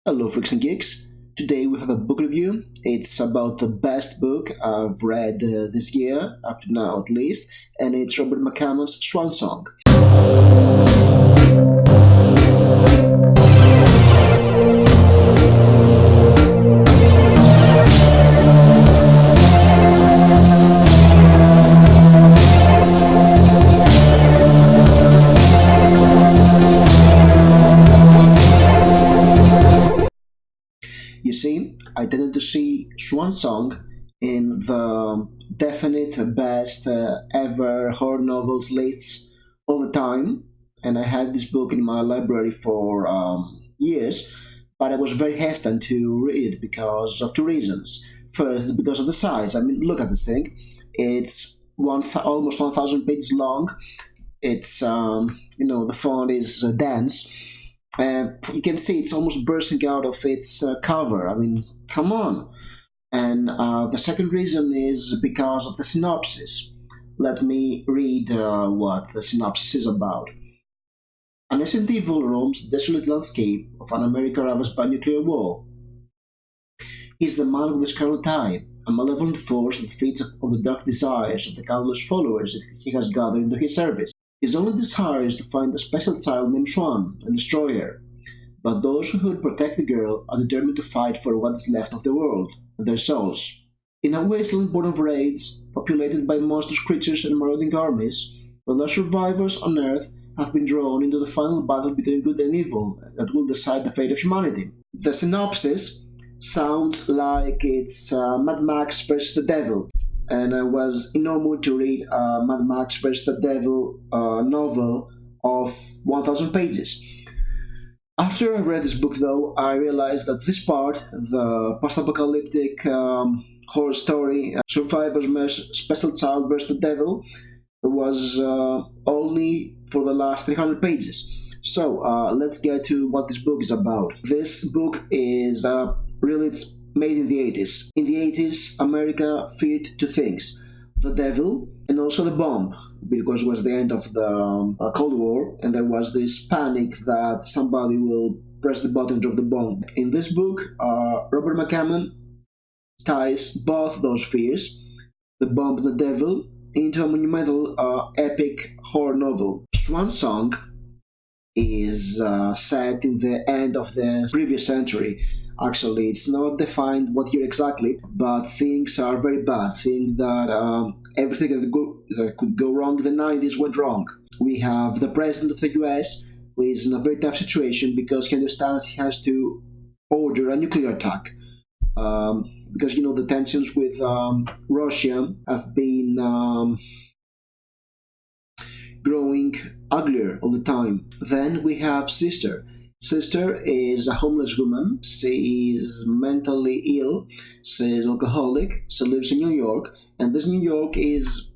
Hello, freaks and geeks. Today we have a book review. It's about the best book I've read this year, up to now at least, and it's Robert McCammon's Swansong. You see, I tended to see Swansong in the definite best ever horror novels lists all the time, and I had this book in my library for years, but I was very hesitant to read because of two reasons. First, because of the size. I mean, look at this thing. It's almost 1,000 pages long. It's the font is dense. You can see it's almost bursting out of its cover. I mean, come on. And the second reason is because of the synopsis. Let me read what the synopsis is about. An ancient evil roams the desolate landscape of an America ravaged by nuclear war. He is the man with the scarlet eye, a malevolent force that feeds on the dark desires of the countless followers that he has gathered into his service. His only desire is to find a special child named Swan and destroy her. But those who would protect the girl are determined to fight for what is left of the world, their souls. In a wasteland born of raids, populated by monstrous creatures and marauding armies, the last survivors on Earth have been drawn into the final battle between good and evil that will decide the fate of humanity. The synopsis sounds like it's Mad Max vs. the Devil, and I was in no mood to read Mad Max vs. the Devil novel of 1,000 pages. After I read this book, though, I realized that this part, the post-apocalyptic horror story, Survivors vs. Special Child vs. the Devil, was only for the last 300 pages. So let's get to what this book is about. This book is it's made in the 80s. In the 80s, America feared two things: the devil and also the bomb, because it was the end of the Cold War, and there was this panic that somebody will press the button, drop the bomb. In this book, Robert McCammon ties both those fears, the bomb and the devil, into a monumental epic horror novel. Swansong is set in the end of the previous century. Actually, it's not defined what year exactly, but things are very bad. Things that everything that could go wrong in the 90s went wrong. We have the president of the US, who is in a very tough situation because he understands he has to order a nuclear attack. Because, the tensions with Russia have been growing uglier all the time. Then we have Sister. Sister is a homeless woman. She is mentally ill. She is alcoholic. She lives in New York. And this New York is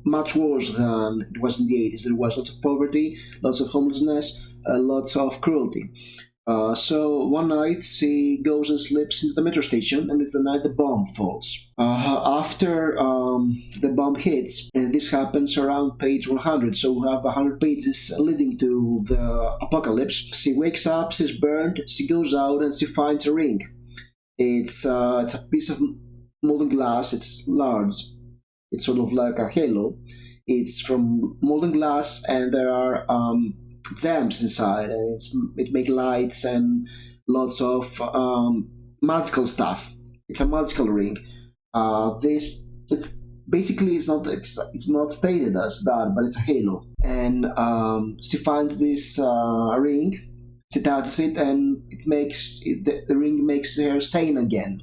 much worse than it was in the 80s. There was lots of poverty, lots of homelessness, lots of cruelty. So one night she goes and sleeps into the metro station, and it's the night the bomb falls. After the bomb hits, and this happens around page 100, so we have 100 pages leading to the apocalypse. She wakes up, she's burned, she goes out and she finds a ring. It's a piece of molten glass, it's large, it's sort of like a halo. It's from molten glass, and there are gems inside, and it makes lights and lots of magical stuff. It's a magical ring. It's basically it's not stated as that, but it's a halo. And she finds this ring. She touches it, and the ring makes her sane again.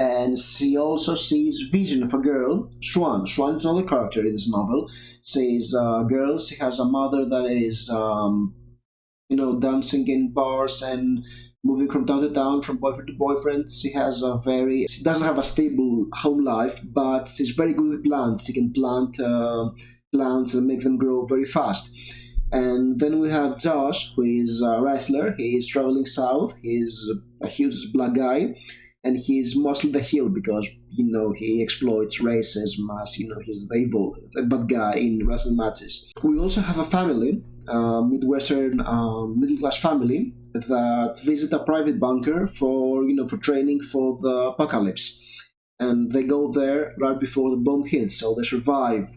And she also sees vision of a girl, Swan. Swan is another character in this novel. She's a girl. She has a mother that is, dancing in bars and moving from town to town, from boyfriend to boyfriend. She doesn't have a stable home life, but she's very good with plants. She can plant plants and make them grow very fast. And then we have Josh, who is a wrestler. He is traveling south. He's a huge black guy. And he's mostly the heel because, he exploits racism as, he's the bad guy in wrestling matches. We also have a family, Midwestern middle-class family. that visit a private bunker for training for the apocalypse, and they go there right before the bomb hits, so they survive,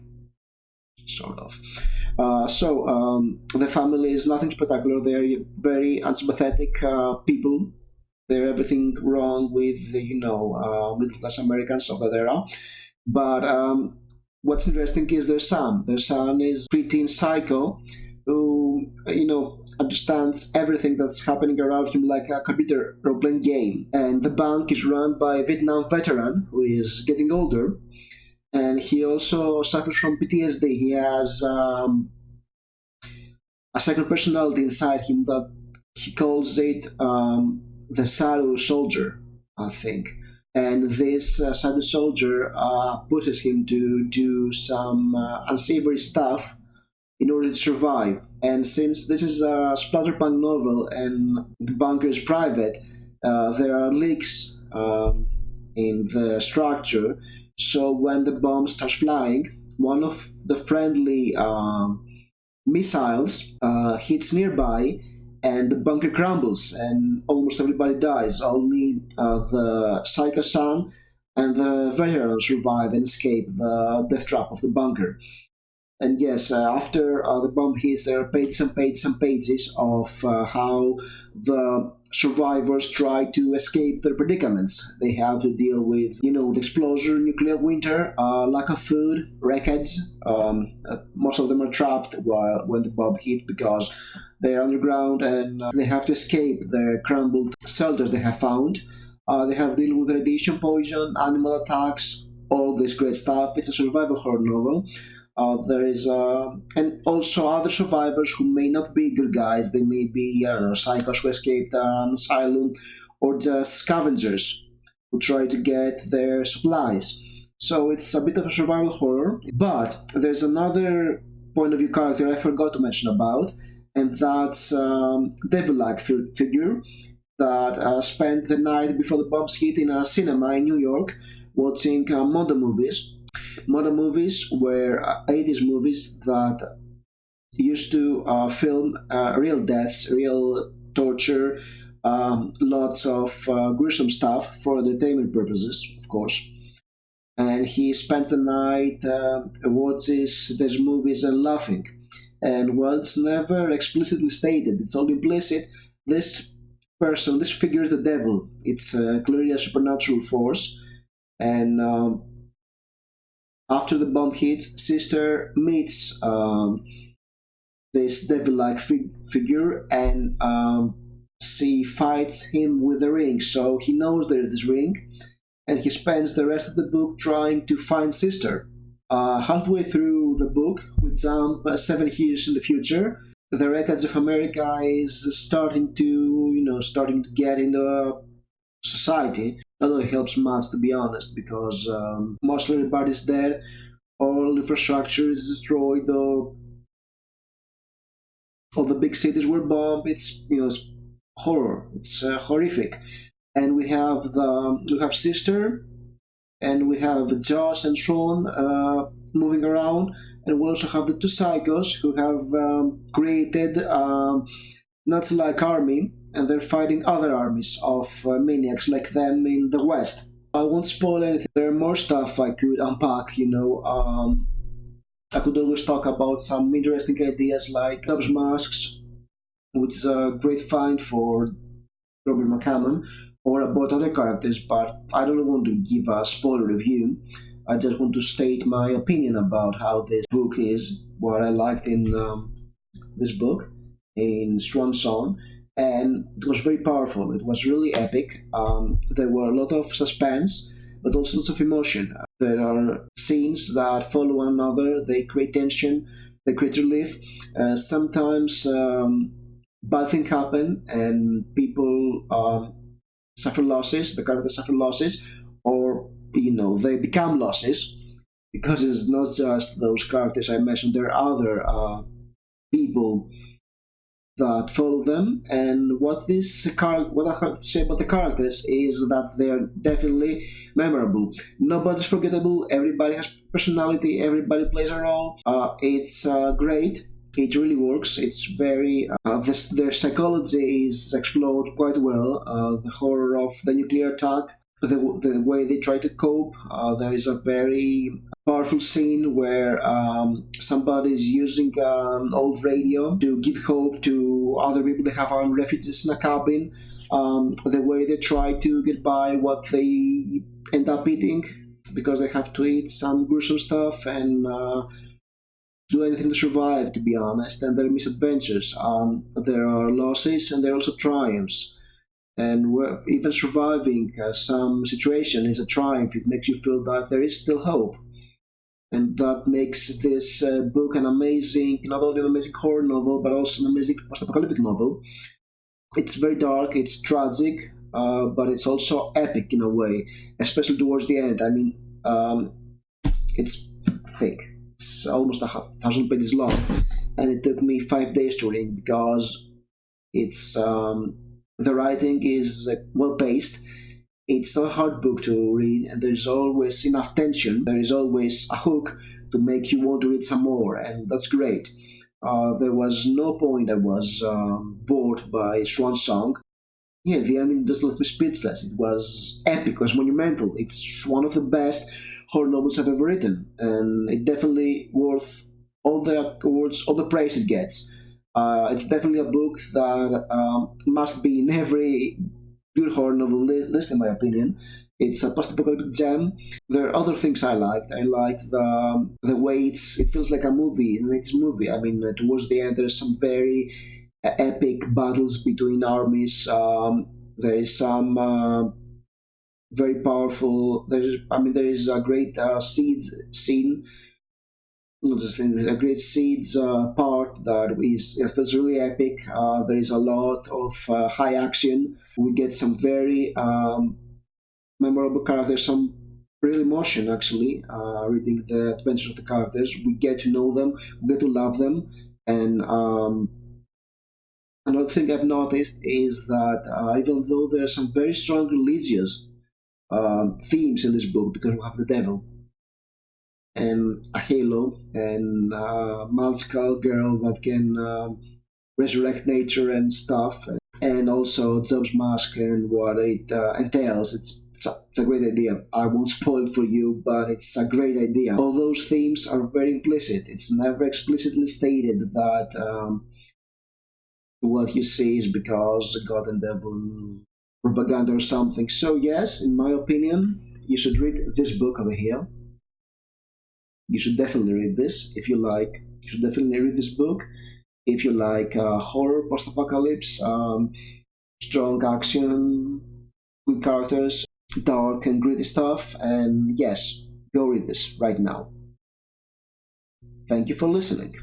sort of. The family is nothing spectacular. They're very unsympathetic people. They're everything wrong with middle class Americans of that era. But what's interesting is their son. Their son is preteen psycho, who understands everything that's happening around him like a computer role-playing game. And the bank is run by a Vietnam veteran who is getting older, and he also suffers from PTSD. He has a second personality inside him that he calls it the Shadow Soldier, I think. And this Shadow Soldier pushes him to do some unsavory stuff in order to survive. And since this is a splatterpunk novel and the bunker is private, there are leaks in the structure. So when the bomb starts flying, one of the friendly missiles hits nearby, and the bunker crumbles, and almost everybody dies. Only the psycho son and the veteran survive and escape the death trap of the bunker. And yes, after the bomb hits, there are pages and pages of how the survivors try to escape their predicaments. They have to deal with, the explosion, nuclear winter, lack of food, wreckage. Most of them are trapped when the bomb hit because they're underground, and they have to escape the crumbled shelters they have found. They have to deal with radiation poison, animal attacks, all this great stuff. It's a survival horror novel. There is and also other survivors who may not be good guys. They may be psychos who escaped an asylum, or just scavengers who try to get their supplies. So it's a bit of a survival horror. But there's another point of view character I forgot to mention about, and that's devil-like figure that spent the night before the bombs hit in a cinema in New York watching Mondo movies. Modern movies were 80s movies that used to film real deaths, real torture, lots of gruesome stuff for entertainment purposes, of course. And he spent the night watches these movies and laughing. And while it's never explicitly stated, it's all implicit, this person, this figure is the devil. It's clearly a supernatural force. And after the bomb hits, Sister meets this devil-like figure, and she fights him with a ring. So he knows there's this ring, and he spends the rest of the book trying to find Sister. Halfway through the book, we jump 7 years in the future. The wreckage of America is starting to get into society. Although it helps much, to be honest, because mostly everybody's dead, all infrastructure is destroyed, all the big cities were bombed. It's horror. It's horrific. And we have Sister, and we have Josh and Sean moving around, and we also have the two psychos who have created Nazi-like army, and they're fighting other armies of maniacs like them in the West. I won't spoil anything. There are more stuff I could unpack, I could always talk about some interesting ideas like Cubs Masks, which is a great find for Robert McCammon, or about other characters, but I don't want to give a spoiler review. I just want to state my opinion about how this book is, what I liked in this book, in Swansong. And it was very powerful. It was really epic. There were a lot of suspense, but also lots of emotion. There are scenes that follow one another. They create tension. They create relief. Sometimes bad things happen, and people suffer losses. The characters suffer losses, or they become losses, because it's not just those characters I mentioned. There are other people that follow them, and what I have to say about the characters is that they're definitely memorable. Nobody's forgettable. Everybody has personality. Everybody plays a role. It's great. It really works. It's very their psychology is explored quite well. The horror of the nuclear attack, the way they try to cope. There is a very powerful scene where somebody is using an old radio to give hope to other people that have found refugees in a cabin. The way they try to get by what they end up eating because they have to eat some gruesome stuff and do anything to survive, to be honest, and their misadventures. There are losses and there are also triumphs. And even surviving some situation is a triumph. It makes you feel that there is still hope. And that makes this book an amazing, not only an amazing horror novel, but also an amazing post-apocalyptic novel. It's very dark, it's tragic, but it's also epic in a way, especially towards the end. I mean, it's thick. It's almost 1,000 pages long, and it took me 5 days to read because it's the writing is well paced. It's not a hard book to read, and there's always enough tension. There is always a hook to make you want to read some more, and that's great. There was no point I was bored by Swansong. Yeah, the ending just left me speechless. It was epic, it was monumental. It's one of the best horror novels I've ever written, and it definitely worth all the awards, all the praise it gets. It's definitely a book that must be in every good horror novel list, in my opinion. It's a post-apocalyptic gem. There are other things I liked. I liked the way it feels like a movie, and it's a movie. I mean, towards the end, there's some very epic battles between armies. There is some very powerful. There is a great seeds scene. Not just thing, there's a great seeds part that is it feels really epic. There is a lot of high action. We get some very memorable characters, some real emotion actually. Reading the adventures of the characters, we get to know them, we get to love them, and another thing I've noticed is that even though there are some very strong religious themes in this book, because we have the devil and a halo and a magical girl that can resurrect nature and stuff, and also Job's mask and what it entails. It's a great idea. I won't spoil it for you, but it's a great idea. All those themes are very implicit. It's never explicitly stated that what you see is because God and devil propaganda or something. So yes, in my opinion, you should read this book over here. You should definitely read this if you like. You should definitely read this book if you like horror, post-apocalypse, strong action, good characters, dark and gritty stuff. And yes, go read this right now. Thank you for listening.